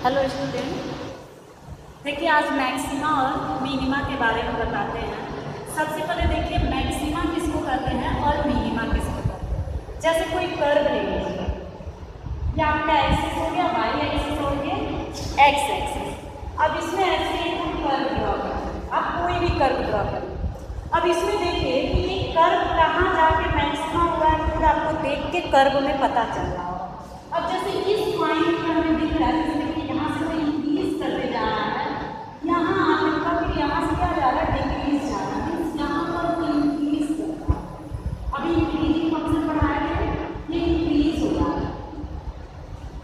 Hello student, देखिए आज maxima और मिनिमा के बारे में बताते हैं। सबसे पहले देखिए मैक्सिमा किसको कहते हैं और मिनिमा किसको कहते हैं। जैसे कोई कर्व ले लीजिए, ये आपका एक्सिस हो गया, वाई एक्सिस हो गया, एक्स एक्सिस। अब इसमें ऐसे ही कोई कर्व ड्रॉ करें, आप कोई भी कर्व ड्रॉ करें। अब इसमें देखिए कि ये कर्व कहाँ जाके मैक्सिमा हुआ है, फिर आपको देख के कर्व में पता चल रहा होगा। अब जैसे इस पॉइंट पर हमें दिख रहा है, जैसे कि यहाँ से कोई इंक्रीज करते जा रहा है, यहाँ आने का फिर यहाँ से क्या जा रहा है, डिक्रीज जा रहा है, यहाँ पर वो इंक्रीज कर रहा है। अभी इंक्रीजिंग फंक्शन पढ़ाया गया, ये इंक्रीज हो रहा है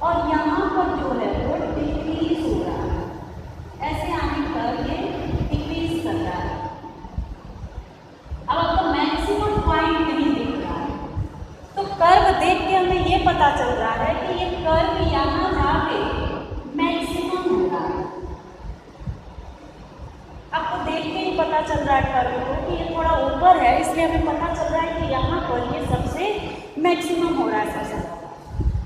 और यहाँ पर जो है वो डिक्रीज हो रहा है। ऐसे आने पर ये डिक्रीज कर रहा है। अब आपको मैक्सिमम पॉइंट नहीं दिख रहा है, तो कर्व देख के हमें ये पता चल रहा है कि ये कर्व यहाँ जाके मैक्सिमम हो रहा है। आपको देख के ही पता चल रहा है कर्व को कि ये थोड़ा ऊपर है, इसलिए हमें पता चल रहा है कि यहाँ पर ये सबसे मैक्सिमम हो रहा है सबसे ज़्यादा।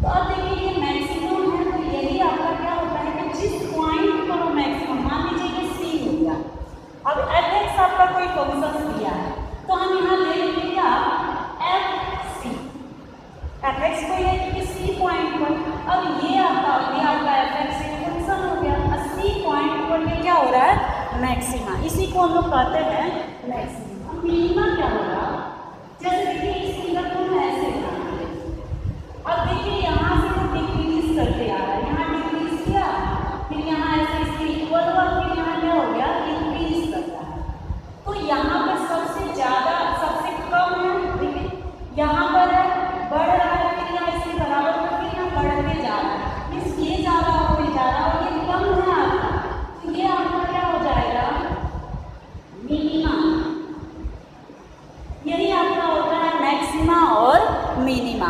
तो अब देखिए ये मैक्सिमम है, तो यही आपका क्या होता है कि जिस पॉइंट पर वो मैक्सिमम, मान लीजिए ये सी हो गया। अब एफ एक्स आपका कोई फंक्शन दिया है, तो हम यहाँ ले लेंगे क्या, एफ सी। एफ एक्स को ये कि सी पॉइंट पर, अब ये आपका एफ एक्स एक फंक्शन हो गया, और सी पॉइंट पर ये क्या हो रहा है, मैक्सिमा। इसी को हम लोग कहते हैं मैक्सिमा। अब मिनिमा क्या होगा, जैसे देखिए इस फिगर को हम ऐसे बनाएंगे, अब देखिए यहाँ से वो डिक्रीज करते आ रहा है, यहाँ डिक्रीज किया, फिर यहाँ ऐसे इसके इक्वल हुआ, फिर यहाँ क्या हो गया, इंक्रीज करता है। तो यहाँ पर सबसे ज़्यादा सबसे कम है, देखिए यहाँ पर है, बढ़ रहा है, फिर यहाँ इसके बराबर करके यहाँ बढ़ते जा रहा है, मीन्स ये ज़्यादा होते जा रहा है और ये कम है आपका, तो ये आपका क्या हो जाएगा, मिनिमा। यही आपका होता है मैक्सिमा और मिनिमा।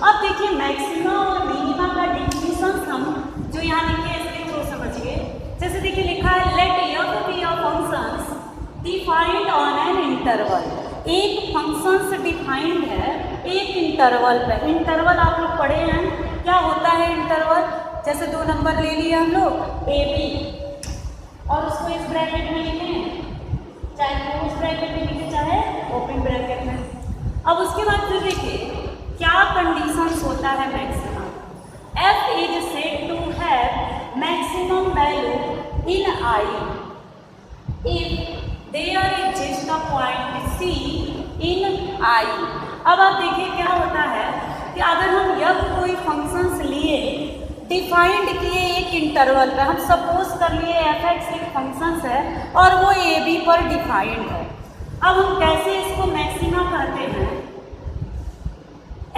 अब देखिए मैक्सिमा और मिनिमा का डिफिनेशन हम जो यहाँ लिखे इसके थ्रू समझिए। जैसे देखिए लिखा है let F be a functions defined on an interval. एक फंक्शंस डिफाइंड है एक इंटरवल पे। इंटरवल आप लोग पढ़े हैं, क्या होता है इंटरवल। जैसे 2 नंबर ले लिए हम लोग ए बी, और उसको इस ब्रैकेट में लिखें, चाहे क्लोज ब्रैकेट में लिखे चाहे ओपन ब्रैकेट में। अब उसके बाद फिर देखिए क्या कंडीशंस होता है maximum. F is said to have maximum value in I if there exist a point C in I. अब आप देखिए क्या होता है कि अगर हम यह कोई फंक्शंस लिए डिफाइंड किए एक इंटरवल पे, हम सपोज कर लिए एफ एक्स एक फंक्शंस है और वो ए बी पर डिफाइंड है। अब हम कैसे इसको मैक्सिमा कहते हैं,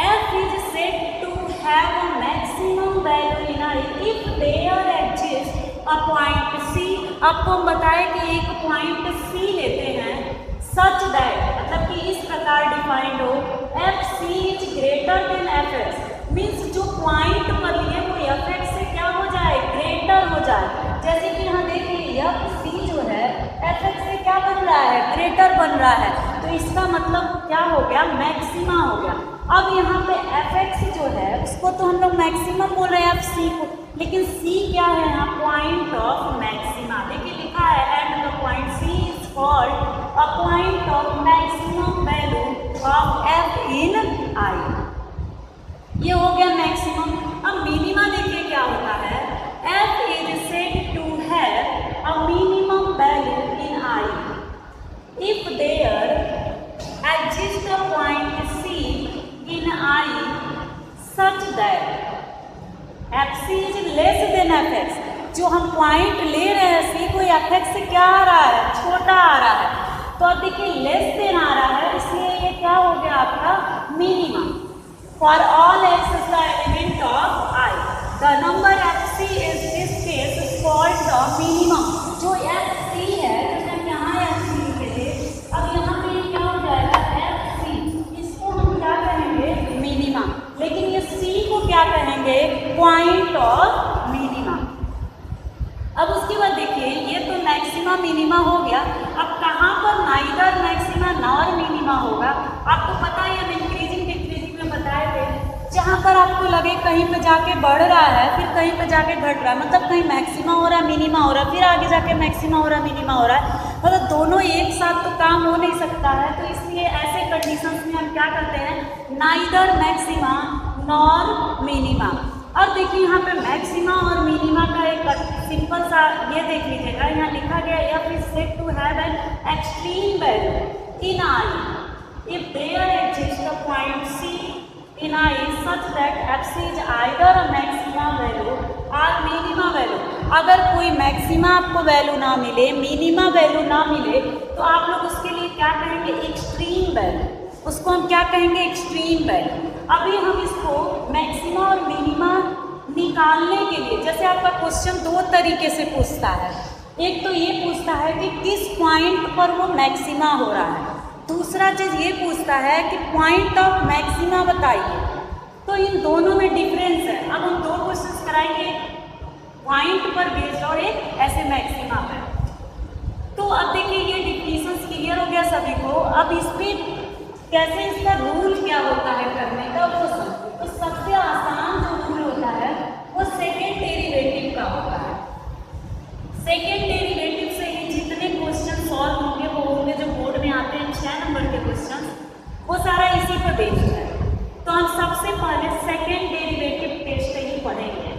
f is said to have a maximum value in I if there exist a point C. आपको हम बताएं कि एक पॉइंट सी लेते हैं सच दैट, मतलब कि इस प्रकार डिफाइंड हो, f C is greater than f x, means जो पॉइंट पर लिए वो एफ एक्स से क्या हो जाए, ग्रेटर हो जाए। जैसे कि यहाँ देखिए एफ सी जो है एफ एक्स से क्या बन रहा है, ग्रेटर बन रहा है, तो इसका मतलब क्या हो गया, मैक्सिमा हो गया। अब यहाँ पे एफ एक्स जो है उसको तो हम लोग मैक्सिमम बोल रहे हैं एफ सी को, लेकिन सी क्या है यहाँ, पॉइंट ऑफ मैक्सिमा। देखिए लिखा है and the point C is called a point of maximum value of F in I. ये हो गया मैक्सिमम। अब मिनिमा देखिए क्या होता है, f is said to have a minimum value in I if there exist a point C in I such that f C is less than f x. जो हम पॉइंट ले रहे हैं सी को एफ एक्स से क्या आ रहा है, छोटा आ रहा है, तो अब देखिए लेस देन आ रहा है, इसलिए ये क्या हो गया आपका minima. For all x is the element of I, the number fc is this case is called the minimum। जो fc है, जैसे हम यहाँ fc लिखे थे, अब यहाँ पे ये क्या हो जाएगा fc, इसको हम क्या कहेंगे, मिनिमा। लेकिन ये c को क्या कहेंगे, पॉइंट ऑफ मिनिमा। अब उसके बाद देखिए ये तो मैक्सिमा मिनिमा हो गया। अब कहाँ पर नाइदर मैक्सिमा नॉर मिनिमा होगा, आपको पता है हम इंक्रीजिंग डिक्रीजिंग में बताए थे। जहाँ पर आपको लगे कहीं पे जाके बढ़ रहा है, फिर कहीं पे जाके घट रहा है, मतलब कहीं मैक्सिमा हो रहा है, मिनिमा हो रहा है, फिर आगे जाके मैक्सिमा हो रहा है, मिनिमा हो रहा है, मतलब दोनों एक साथ तो काम हो नहीं सकता है। तो इसलिए ऐसे कंडीशंस में हम क्या करते हैं, नाइदर मैक्सिमा नॉर मिनिमा। अब देखिए यहाँ पे मैक्सिमा और मिनिमा का एक सिंपल सा ये देख लीजिएगा, यहाँ लिखा गया f is said to have an extreme value in I if there exist a point C in I such that FC is either a maxima value or minima value। अगर कोई मैक्सिमा आपको वैल्यू ना मिले, minima value ना मिले, तो आप लोग उसके लिए क्या कहेंगे, एक्सट्रीम वैल्यू। उसको हम क्या कहेंगे, एक्सट्रीम वैल्यू। अभी हम इसको मैक्सिमा और मिनिमा निकालने के लिए, जैसे आपका क्वेश्चन दो तरीके से पूछता है, एक तो ये पूछता है कि किस पॉइंट पर वो मैक्सिमा हो रहा है, दूसरा चीज़ ये पूछता है कि पॉइंट ऑफ मैक्सिमा बताइए। तो इन दोनों में डिफरेंस है। अब हम दो क्वेश्चंस कराएंगे, पॉइंट पर बेस्ड और एक ऐसे मैक्सिमा पर। तो अब देखिए ये डिफिनेशंस क्लियर हो गया सभी को। अब इस पर कैसे इसका रूल क्या होता है करने का वो समझो। तो सबसे आसान जो रूल होता है वो सेकेंड डेरिवेटिव का होता है। सेकेंड डेरिवेटिव से ही जितने क्वेश्चन सॉल्व होंगे वो होंगे जो बोर्ड में आते हैं 6 नंबर के क्वेश्चन, वो सारा इसी पर बेस्ड है। तो हम सबसे पहले सेकेंड डेरिवेटिव टेस्ट ही पढ़ेंगे।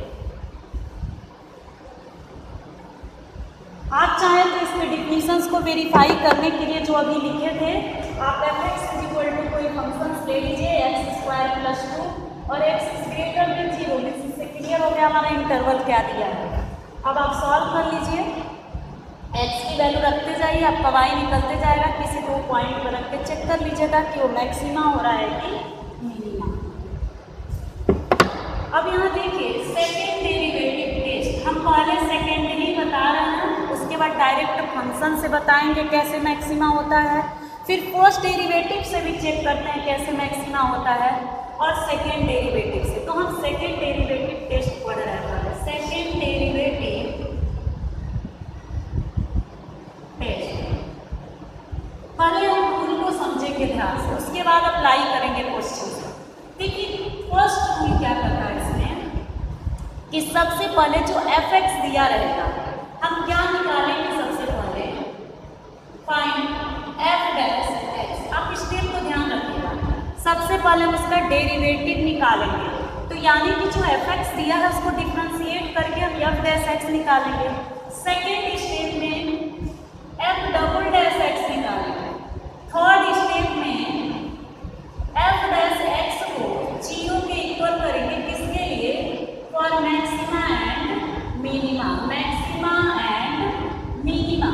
आप चाहें तो इसके डिफिनेशंस को वेरीफाई करने के लिए जो अभी लिखे थे, आप fx = कोई फंक्शन ले लीजिए x² + 2 और x > 0। इससे क्लियर हो गया हमारा इंटरवल क्या दिया है। अब आप सॉल्व कर लीजिए, x की वैल्यू रखते जाइए, आपका y निकलते जाएगा। किसी दो पॉइंट पर रख के चेक कर लीजिएगा कि वो मैक्सिमा हो रहा है कि मिनिमा। अब यहाँ देखिए सेकेंड डेरिवेटिव टेस्ट, हम पहले सेकेंडरी बता रहे हैं, उसके बाद डायरेक्ट फंक्शन से बताएंगे कैसे मैक्सिमा होता है, फिर फर्स्ट डेरिवेटिव से भी चेक करते हैं कैसे मैक्सिमा होता है, और सेकेंड डेरिवेटिव से। तो हम सेकेंड डेरिवेटिव टेस्ट पढ़ रहे हैं। सेकेंड डेरिवेटिव पहले हम रूल को समझेंगे ध्यान से, उसके बाद अप्लाई करेंगे क्वेश्चन। देखिए फर्स्ट रूल क्या करता है इसमें कि सबसे पहले जो fx दिया रहेगा हम क्या निकालेंगे, सबसे पहले फाइंड f'(x)। आप स्टेप को ध्यान रखिएगा, सबसे पहले हम उसका डेरिवेटिव निकालेंगे। तो यानी कि जो fx दिया है उसको डिफ्रेंशिएट करके हम f'(x) निकालेंगे। सेकेंड स्टेप में f'(x) निकालेंगे। थर्ड स्टेप में f'(x) को 0 के इक्वल करेंगे, किसके लिए, for maxima and minima. Maxima and minima,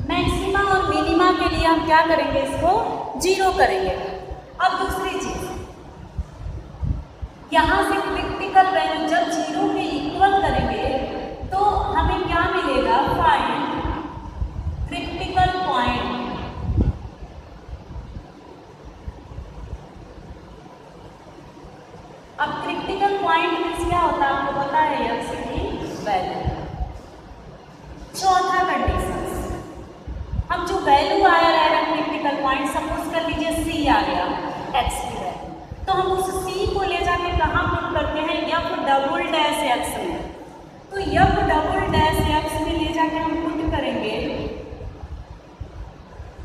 maxima और मिनिमा के लिए हम क्या करेंगे, इसको 0 करेंगे। अब दूसरी चीज, यहाँ से क्रिटिकल वैल्यू जब 0 के इक्वल करेंगे तो हमें क्या मिलेगा, फाइंड क्रिटिकल पॉइंट। अब क्रिटिकल पॉइंट मीन्स क्या होता है आपको पता है, x की वैल्यू। चौथा कंडीशन, हम जो वैल्यू आया रहेगा क्रिटिकल पॉइंट, सपोज कर लीजिए c आ गया x की वैल्यू, तो हम उस c को ले जाके कहाँ पुट करते हैं, f'(x) में। तो f'(x) में ले जाके हम पुट करेंगे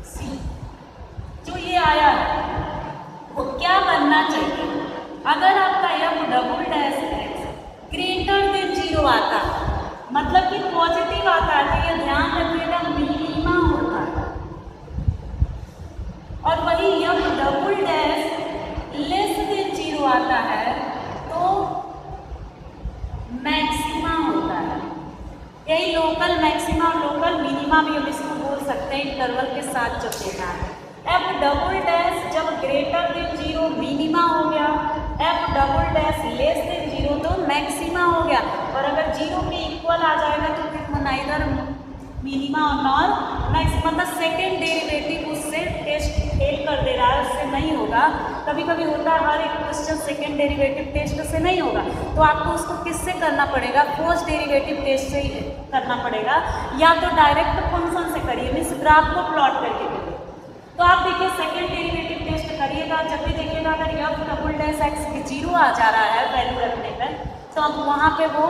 c। जो ये आया है वो क्या बनना चाहिए, अगर आपका f'(x) ग्रेटर देन 0 आता है, मतलब कि पॉजिटिव आता है, तो ये ध्यान रखिएगा मिनिमा होता है। और वही f'(लेस देन 0) आता है तो मैक्सिमा होता है। यही लोकल मैक्सिमा और लोकल मिनिमा भी हम इसको बोल सकते हैं, इंटरवल के साथ जब देना है। f'' जब ग्रेटर देन 0 मिनिमा हो गया, f'' लेस देन 0 तो मैक्सिमा हो गया। और अगर 0 के इक्वल आ जाएगा तो फिर नाइदर मिनिमा और नॉर मैक्सिमा, मतलब सेकेंड डेरिवेटिव उससे टेस्ट फेल कर दे रहा है, उससे नहीं होगा। कभी कभी होता है हर एक क्वेश्चन सेकेंड डेरिवेटिव टेस्ट से नहीं होगा, तो आपको उसको किससे करना पड़ेगा, फर्स्ट डेरिवेटिव टेस्ट से ही करना पड़ेगा, या तो डायरेक्ट फंक्शन से करिए, मीन्स ग्राफ को प्लॉट करके करिए। तो आप देखिए सेकेंड डेरिवेटिव टेस्ट करिएगा, जब भी देखिएगा अगर यफ डबल डैश एक्स 0 आ जा रहा है वैल्यू रखने पर, तो अब वहाँ पे वो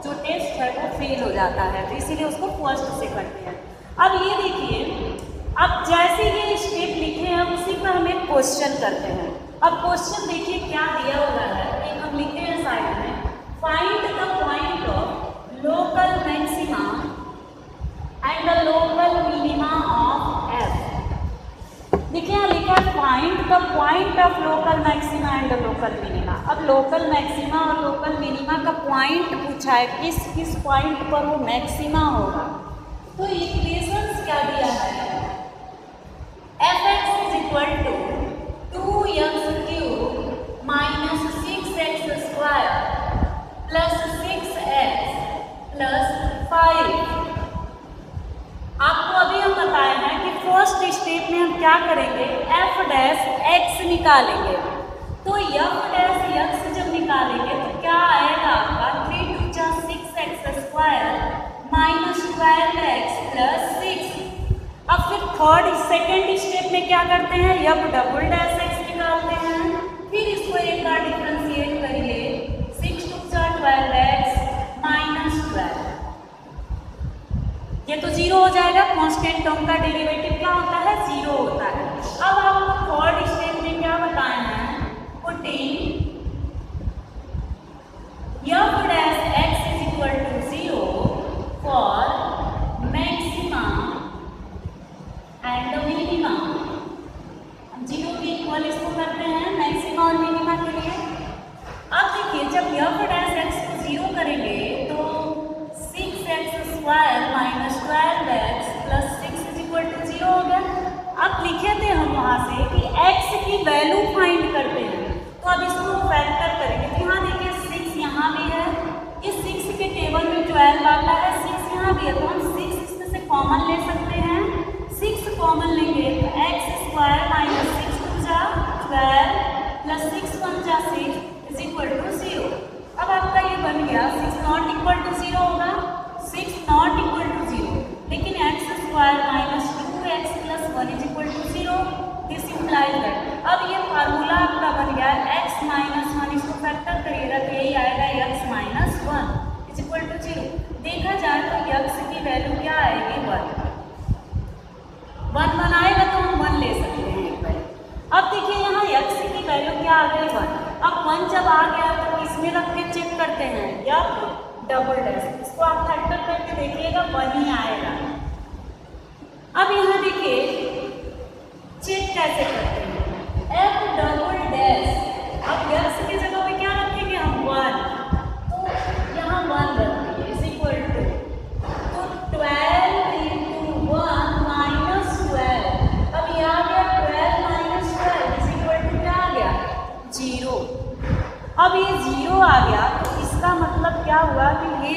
जो टेस्ट है वो फेल हो जाता है, तो इसीलिए उसको फर्स्ट से करते हैं। अब ये देखिए, अब जैसे ये स्टेप लिखे हैं उसी पर हम एक क्वेश्चन करते हैं। अब क्वेश्चन देखिए क्या दिया हुआ है, एक हम लिखते हैं साइड में, find the point of local maxima and the local minima of F. देखिए यहाँ लिखा है find the point of local maxima and the local minima. अब लोकल मैक्सिमा और लोकल मिनिमा का पॉइंट पूछा है, किस किस पॉइंट पर वो मैक्सिमा होगा। तो इक्वेशंस क्या दिया है, fx is equal to 2x³ minus 6x² plus 6x plus 5। आपको अभी हम बताए हैं कि फर्स्ट स्टेप में हम क्या करेंगे, f डैश x निकालेंगे। तो f डैश x जब निकालेंगे तो क्या आएगा आपका 3 × 2 = 6x² माइनस 12x प्लस 6। अब फिर थर्ड सेकेंड स्टेप में क्या करते हैं, f डबल डैश x निकालते हैं, फिर इसको एक बार डिफरेंशिएट करिए, 6 × 2 = 12x माइनस 12। ये तो 0 हो जाएगा, कांस्टेंट टर्म का डेरिवेटिव क्या होता है, 0 होता है। अब आपको थर्ड स्टेप में क्या बताए हैं, putting f dash x is equal to 0 for maxima and minima. हम 0 के इक्वल इसको करते हैं मैक्सिमा और मिनिमा के लिए। अब देखिए जब f डैश x को 0 करेंगे तो 6x² minus 12x plus 6 is equal to 0 हो गया। अब लिखे थे हम वहाँ से कि x की वैल्यू फाइंड करते हैं, तो अब इसको फैक्टर करेंगे। तो यहाँ देखिए 6 यहाँ भी है, इस 6 के टेबल में 12 आता है, 6 यहाँ भी है, तो हम 6 इसमें से कॉमन ले सकते हैं। 6 कॉमन लेंगे तो x² minus 6 × 2 = 12 plus 6 × 1 = 6 is equal to 0। अब आपका ये बन गया 6 नॉट इक्वल टू 0 होगा, 6 नॉट इक्वल टू 0, लेकिन x² minus 2x plus 1 is equal to 0। This implies that अब ये फार्मूला आपका बन गया x माइनस 1, इसको फैक्टर करिएगा तो यही आएगा x minus 1 is equal to 0। देखा जाए तो x की वैल्यू क्या आएगी, 1 बनाएगा तो हम 1 ले सकते हैं एक बार। अब देखिए यहाँ x की वैल्यू क्या आ गई, 1। अब 1 जब आ गया तो इसमें रख के चेक करते हैं, या डबल डैश, इसको आप फैक्टर करके देखिएगा 1 ही आएगा। अब यहाँ देखिए चेक कैसे करते हैं, f डबल डैश, अब x की जगह पे क्या रखेंगे हम, 1, तो यहाँ 1 रखेंगे इज इक्वल टू, तो 12 × 1 माइनस 12। अब ये आ गया 12 माइनस 12 इज इक्वल टू क्या आ गया, 0। अब ये 0 आ गया तो इसका मतलब क्या हुआ कि ये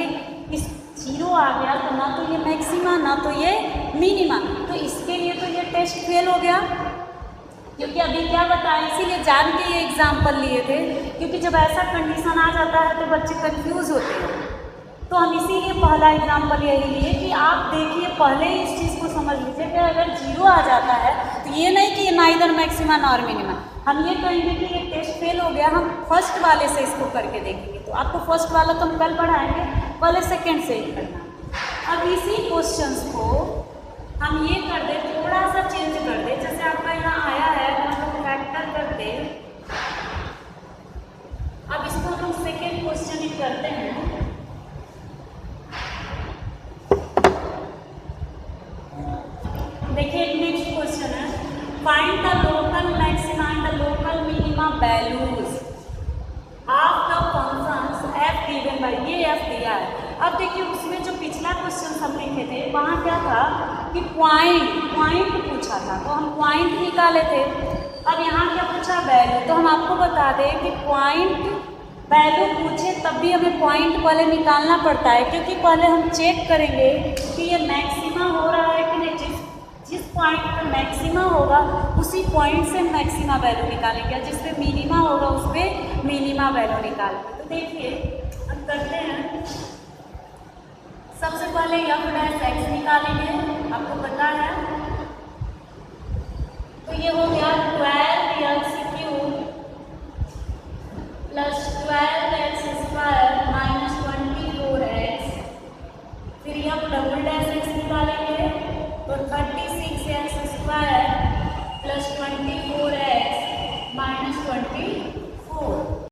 इस 0 आ गया तो ना तो ये मैक्सिमा ना तो ये मिनिमा, तो इसके लिए तो ये टेस्ट फेल हो गया। क्योंकि अभी क्या बताएं, इसीलिए जान के ये एग्जाम्पल लिए थे, क्योंकि जब ऐसा कंडीशन आ जाता है तो बच्चे कंफ्यूज होते हैं। तो हम इसीलिए पहला एग्जाम्पल यही लिए कि आप देखिए पहले ही इस चीज़ को समझ लीजिए कि अगर 0 आ जाता है तो ये नहीं कि ना इधर मैक्सिमा ना और मिनिमा, हम ये कहेंगे कि ये टेस्ट फेल हो गया, हम फर्स्ट वाले से इसको करके देखेंगे। तो आपको फर्स्ट वाला तो हम कल पढ़ाएंगे, पहले सेकेंड से ही करना। अब इसी क्वेश्चंस को हम ये कर दे, थोड़ा सा चेंज कर दे, जैसे आपका यहाँ आया है मतलब फैक्टर कर दे। अब इसको हम सेकेंड क्वेश्चन ही करते हैं। देखिए नेक्स्ट क्वेश्चन है, find the local maxima and the local minima values of the functions f given by, ये f दिया है। अब देखिए उसमें जो पिछला क्वेश्चन हम लिखे थे वहाँ क्या था कि पॉइंट पूछा था, तो हम पॉइंट निकाले थे। अब यहाँ क्या पूछा, वैल्यू। तो हम आपको बता दें कि पॉइंट वैल्यू पूछे तब भी हमें पॉइंट पहले निकालना पड़ता है, क्योंकि पहले हम चेक करेंगे कि ये मैक्सिमा हो रहा है कि नहीं। जिस पॉइंट पर मैक्सिमा होगा उसी पॉइंट से मैक्सिमा वैल्यू निकालेंगे, जिस पे मिनिमा होगा उस पर मिनिमा वैल्यू निकालेंगे। तो देखिए हम करते हैं, सबसे पहले f डैश x निकालेंगे, आपको पता है। तो ये हो गया 12